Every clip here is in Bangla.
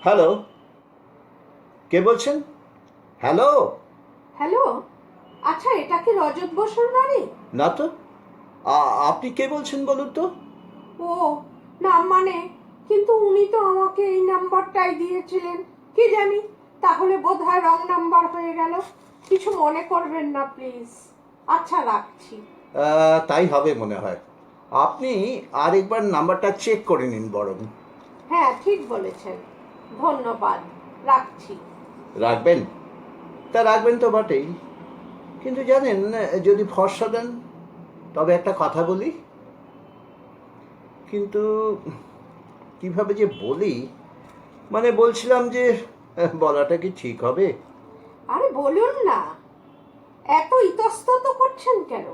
হ্যালো, কে বলছেন? হ্যালো। হ্যালো। আচ্ছা, এটা কি রজত বসুর বাড়ি? না তো। আপনি কে বলছেন বলুন তো? ও, না মানে, কিন্তু উনি তো আমাকে এই নাম্বারটাই দিয়েছিলেন। কি জানি, তাহলে বোধহয় রং নাম্বার হয়ে গেল। কিছু মনে করবেন না প্লিজ। আচ্ছা, রাখছি। তাই হবে মনে হয়। আপনি আরেকবার নাম্বারটা চেক করে নিন বরং। হ্যাঁ, ঠিক বলেছেন। ধন্যবাদ। রাখছি। রাখবেন? তা রাখবেন তো বটেই, কিন্তু জানেন, যদি ভরসা দেন তবে একটা কথা বলি, কিন্তু কিভাবে যে বলি, মানে বলছিলাম যে বলাটা কি ঠিক হবে? আরে বলুন না, এত ইতস্তত করছেন কেন?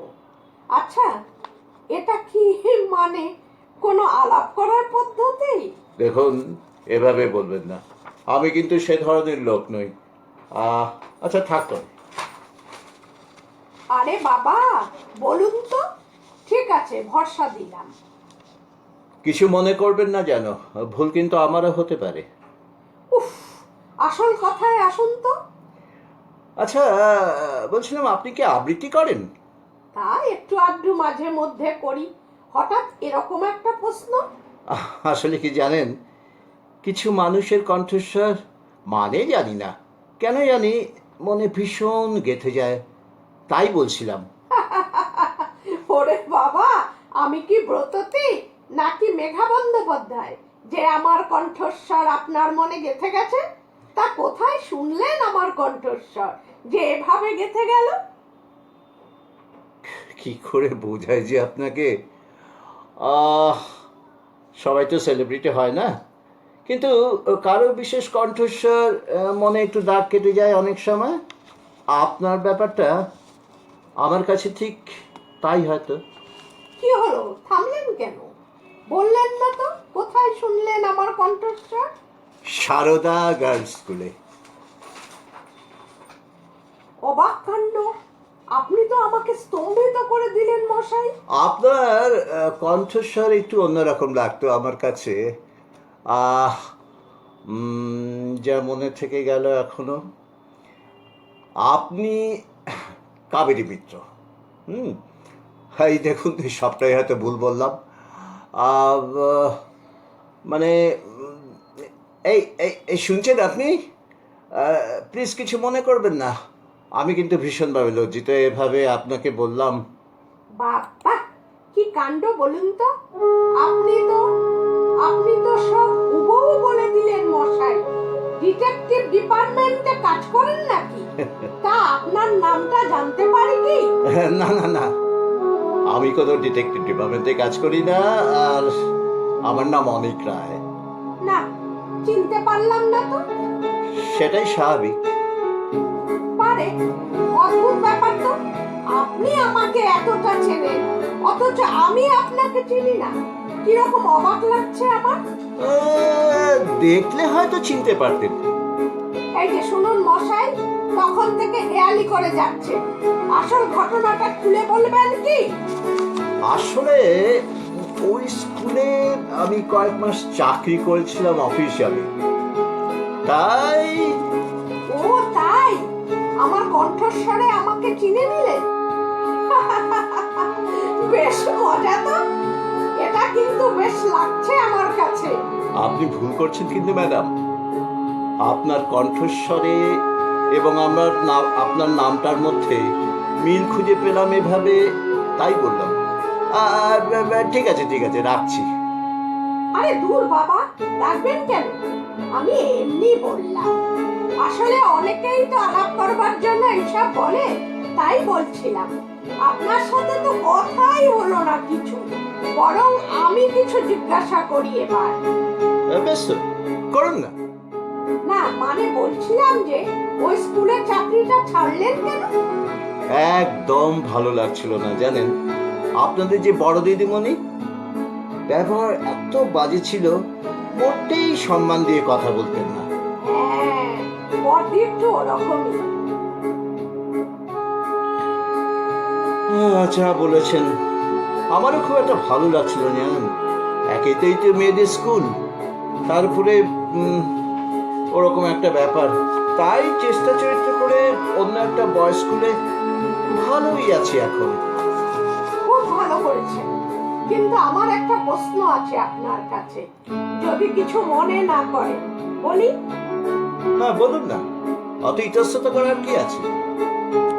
আচ্ছা, এটা কি মানে কোনো আলাপ করার পদ্ধতি? দেখুন, এভাবে বলবেন না, আমি কিন্তু সে ধরনের লোক নই। আচ্ছা থাক তো। আরে বাবা, বলুন তো। ঠিক আছে, ভরসা দিলাম। কিছু মনে করবেন না যেন, ভুল কিন্তু আমারও হতে পারে। উফ, আসল কথায় আসুন তো। আচ্ছা, বলছিলাম আপনি কি আবৃত্তি করেন? তা একটু আধটু মাঝে মধ্যে করি। হঠাৎ এরকম একটা প্রশ্ন? আসলে কি জানেন, কিছু মানুষের কণ্ঠস্বর মানে জানি না, কেন জানি মনে ভীষণ গেঁথে যায়, তাই বলছিলাম। ওরে বাবা, আমি কি ব্রততী নাকি মেঘা বন্দ্যোপাধ্যায় যে আমার কণ্ঠস্বর আপনার মনে গেঁথে গেছে? তা কোথায় শুনলেন আমার কণ্ঠস্বর যে এভাবে গেঁথে গেল? কি করে বোঝায় যে আপনাকে? আহ সবাই তো সেলিব্রিটি হয় না, কিন্তু কারো বিশেষ কণ্ঠস্বর মনে একটু দাগ কেটে যায় অনেক সময়। আপনার ব্যাপারটা আমার কাছে ঠিক তাই হয়তো। কি হলো, থামলেন কেন? বললেন না তো কোথায় শুনলেন আমার কণ্ঠস্বর? সারদা গার্লস স্কুলে। অবাক কাণ্ড! আপনি তো আমাকে স্তম্ভিত করে দিলেন মশাই। আপনার কণ্ঠস্বর একটু অন্যরকম লাগতো আমার কাছে। আহ যা মনে থেকে গেল এখনো, আপনি কাবেরী মিত্র। হুম। এই দেখুন, এই সবটাই হয়তো ভুল বললাম। আহ, মানে এই এই এই শুনছেন আপনি? প্লিজ কিছু মনে করবেন না, আমি কিন্তু ভীষণভাবে লজ্জিত এভাবে আপনাকে বললাম। বাবা, কি কাণ্ড বলুন তো! আপনি তো আপনি তো সব হুবহু বলে দিলেন মশাই। ডিটেকটিভ ডিপার্টমেন্টে কাজ করেন নাকি? তা আপনার নামটা জানতে পারি কি? না না না, আমি কোনো ডিটেকটিভ ডিপার্টমেন্টে কাজ করি না। আর আমার নাম অনিক রায়। না, চিনতে পারলাম না তো। সেটাই স্বাভাবিক। পারে, অদ্ভুত ব্যাপার তো। আপনি আমাকে এতটা চেনেন, অথচ আমি আপনাকে চিনি না। কিরকম অবাক লাগছে আমার। দেখলে হয়তো চিনতে পারতেন। এই যে শুনুন মশাই, তখন থেকে হেয়ালি করে যাচ্ছে। আসল ঘটনাটা খুলে বলবেন কি? আসলে ওই স্কুলে আমি কয়েক মাস চাকরি করেছিলাম অফিসিয়ালি, তাই। ও তাই, আমার কণ্ঠস্বরে আমাকে চিনে নিলেন? বেশ মজা তো। এটা কিন্তু বেশ লাগছে আমার কাছে। আপনি ভুল করছেন কিন্তু ম্যাডাম, আপনার কণ্ঠস্বরে এবং আপনার নামটার মধ্যে মিল খুঁজে পেলাম এভাবে, তাই বললাম। ঠিক আছে ঠিক আছে, রাখছি। আরে দূর বাবা, রাখবেন কেন? আমি এমনি বললাম। আসলে অনেকেই তো আলাপ করবার জন্য এসব বলে, তাই বলছিলাম। আপনার সাথে তো কথাই হলো না কিছু, বরং আমি কিছু জিজ্ঞাসা করি এবার। বেশ তো, করুন না। না মানে বলছিলাম যে ওই স্কুলের চাকরিটা ছাড়লেন কেন? একদম ভালো লাগছিল না জানেন, আপনাদের যে বড় দিদিমণি, ব্যবহার এত বাজে ছিল, মোটেই সম্মান দিয়ে কথা বলতেন না। হ্যাঁ, বড়দির তো ওরকমই। আচ্ছা বলেছেন, আমারও খুব একটা ভালো লাগছিল না জানেন। একেতেই তো মেয়েদের স্কুল, তারপরে ওরকম একটা ব্যাপার। তাই চেষ্টা চরিত্র করে অন্য একটা বয়েজ স্কুলে ভালোই আছি এখন। খুব ভালো করেছেন, কিন্তু আমার একটা প্রশ্ন আছে আপনার কাছে, যদি কিছু মনে না করেন বলি। হ্যাঁ বলুন না, অত ইতস্তত করার কি আছে?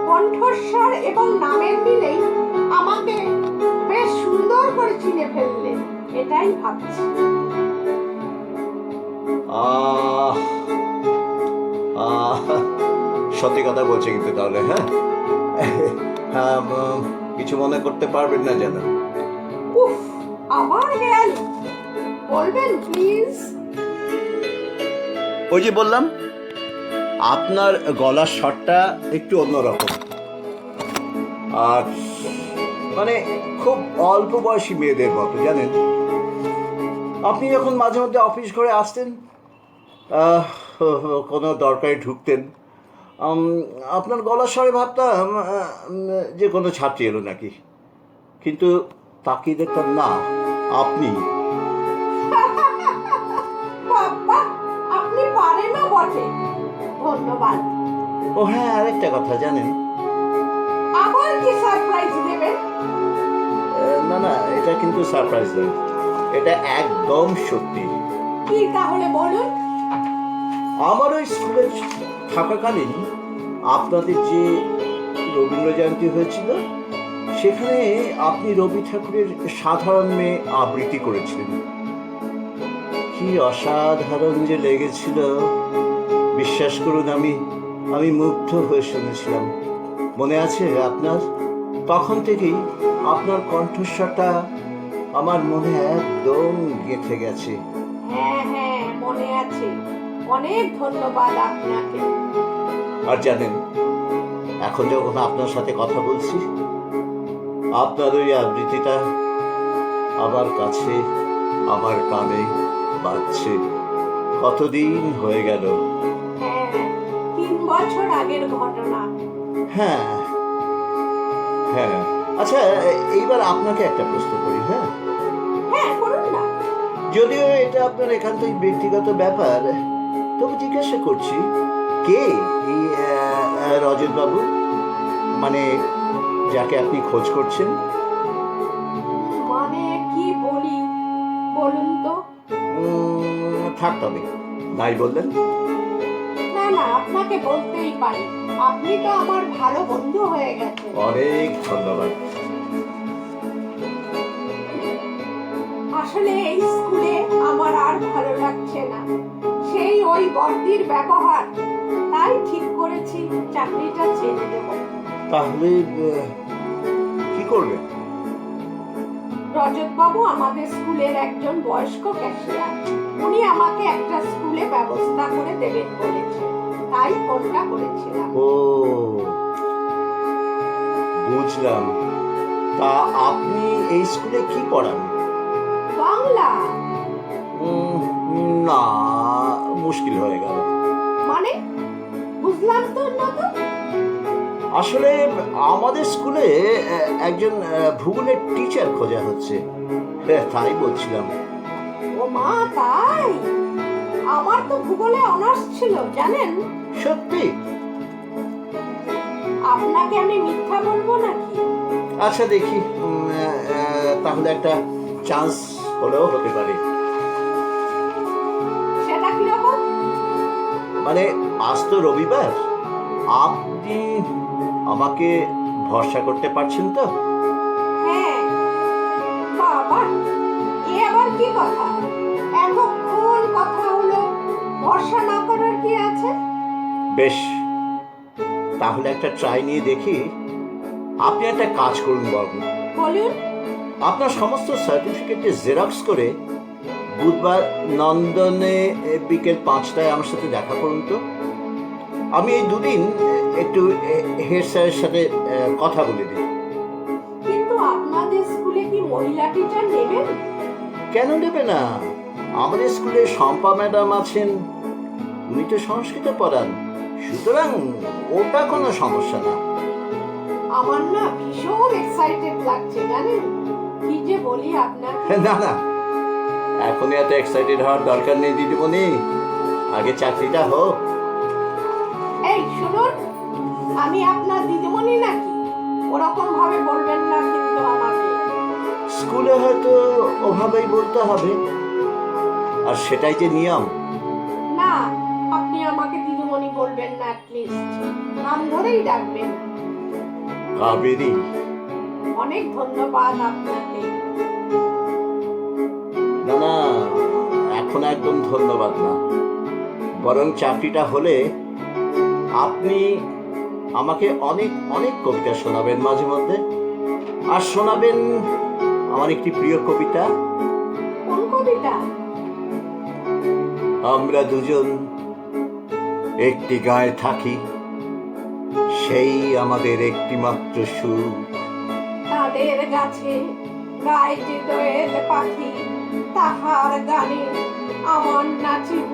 কণ্ঠস্বর এবং নামের মিলেই আমাকে বেশ সুন্দর করে চিনে ফেললেন, এটাই ভাবছি। আহ আহ, সত্যি কথা বলছে কিন্তু তাহলে? হ্যাঁ হ্যাঁ, কিছু মনে করতে পারবেন না যেন। উফ, আবার গেল, বলবেন প্লিজ? ওই যে বললাম, আপনার গলার স্বরটা একটু অন্যরকম, আর মানে খুব অল্প বয়সী মেয়েদের মতো, জানেন। আপনি যখন মাঝে মধ্যে অফিস করে আসতেন, আহ, কোনো দরকারে ঢুকতেন, আপনার গলার স্বরে ভাবতাম যে কোনো ছাত্রী এলো নাকি, কিন্তু তাকিয়ে দেখতাম না, আপনি। বাবা, আপনি পারেনও বটে, ধন্যবাদ। ও হ্যাঁ, আরেকটা কথা জানেন? আবার কি সারপ্রাইজ দেবেন? না না, এটা কিন্তু সারপ্রাইজ নয়, এটা একদম সত্যি। কি তাহলে বলুন? আমার ওই স্কুলে থাকাকালীন আপনাদের যে রবীন্দ্র জয়ন্তী হয়েছিল, সেখানে আপনি রবি ঠাকুরের সাধারণ মেয়ে আবৃত্তি করেছিলেন। কি অসাধারণ যে লেগেছিল, বিশ্বাস করুন, আমি মুগ্ধ হয়ে শুনেছিলাম। মনে আছে আপনার? তখন থেকেই আপনার কণ্ঠস্বরটা আমার মনে একদম গেঁথে গেছে। হ্যাঁ হ্যাঁ, মনে আছে। অনেক ধন্যবাদ আপনাকে। আর জানেন, এখন যখন আপনার সাথে কথা বলছি, আপনার ওই আবৃত্তিটা আমার কাছে, আমার কানে বাজছে। কতদিন হয়ে গেল। হ্যাঁ, 3 বছর আগের ঘটনা। হ্যাঁ হ্যাঁ, আচ্ছা, এইবার আপনাকে একটা প্রশ্ন করি। হ্যাঁ হ্যাঁ, করুন না। যদিও এটা আপনার একান্তই ব্যক্তিগত ব্যাপার, তবু জিজ্ঞাসা করছি, কে এই রজত বাবু, মানে যাকে আপনি খোঁজ করছেন? মানে কি বলি, বলুন তো? থাক তবে, নাই বললেন। না না, আপনাকে বলতেই পারি, আপনি তো আমার ভালো বন্ধু হয়ে গেছেন। অনেক ধন্যবাদ। আসলে এই স্কুলে আমার আর ভালো লাগছে না, সেই ওই বর্দির ব্যবহার, তাই ঠিক করেছি চাকরিটা ছেড়ে দেব। তাহলে কি করবেন? রজত বাবু আমাদের স্কুলের একজন বয়স্ক ক্যাশিয়ার, উনি আমাকে একটা স্কুলে ব্যবস্থা করে দেবেন বলেছে, তাই ফোনটা করেছিলাম। ও বুঝলাম। তা আপনি এই স্কুলে কি পড়ান? বাংলা। না, মুশকিল হয়ে গেল। মানে বুঝলাম তো না তো। আসলে আমাদের স্কুলে একজন ভূগোলের টিচার খোঁজা হচ্ছে, তাই বলছিলাম। ও মা, তাই? আমার তো ভূগোলে অনার্স ছিল, জানেন। সত্যি? আপনাকে আমি মিথ্যা বলবো নাকি? আচ্ছা দেখি, তাহলে একটা চান্স হলেও হতে পারে। সেটা কিরকম? মানে আজ তো রবিবার, আপনি আমাকে ভরসা করতে পারছেন তো? হ্যাঁ। বাবা, এ আবার কি কথা? এতক্ষণ কথা হলো, ভরসা না করার কি আছে? বেশ, তাহলে একটা ট্রাই নিয়ে দেখি। আপনি একটা কাজ করুন বাবু, বলুন। আপনার সমস্ত সার্টিফিকেটে জেরক্স করে বুধবার নন্দনে বিকেল 5টায় আমার সাথে দেখা করুন তো। আমি এই দুদিন একটু হেড স্যারের সাথে কথা বলে দিই। কিন্তু আপনাদের স্কুলে কি মহিলা টিচার নেবেন? কেন নেবে না? আমাদের স্কুলে শম্পা ম্যাডাম আছেন, উনি তো সংস্কৃত পড়ান, সুতরাং ওটা কোনো সমস্যা না। আমার না ভীষণ এক্সাইটেড লাগছে, জানেন। কি যে বলি আপনাকে। না না, এখনই এত এক্সাইটেড হওয়ার দরকার নেই দিদিমণি। আগে চাকরিটা হোক। এই শুনুন, আমি আপনার দিদিমণি নাকি? ওরকম ভাবে বলবেন না কিন্তু আমাকে। স্কুলে হয়তো ওভাবেই বলতে হবে, আর সেটাই যে নিয়ম। না, আপনি আমাকে দিদিমণি বলবেন না, অ্যাটলিস্ট নাম ধরেই ডাকবেন। কাবেরী। অনেক ধন্যবাদ আপনাকে। না না, এখন একদম ধন্যবাদ না, বরং চাকরিটা হলে আপনি আমাকে অনেক অনেক কবিতা শোনাবেন মাঝে মধ্যে, আর শোনাবেন আমার একটি প্রিয় কবিতা। কোন কবিতা? আমরা দুজন একটি গায়ে থাকি, সেই আমাদের একটি মাত্র সুখ। তাদের গাছে গাইতে দোয়েল পাখি, তাহার গানে আমার নাচিব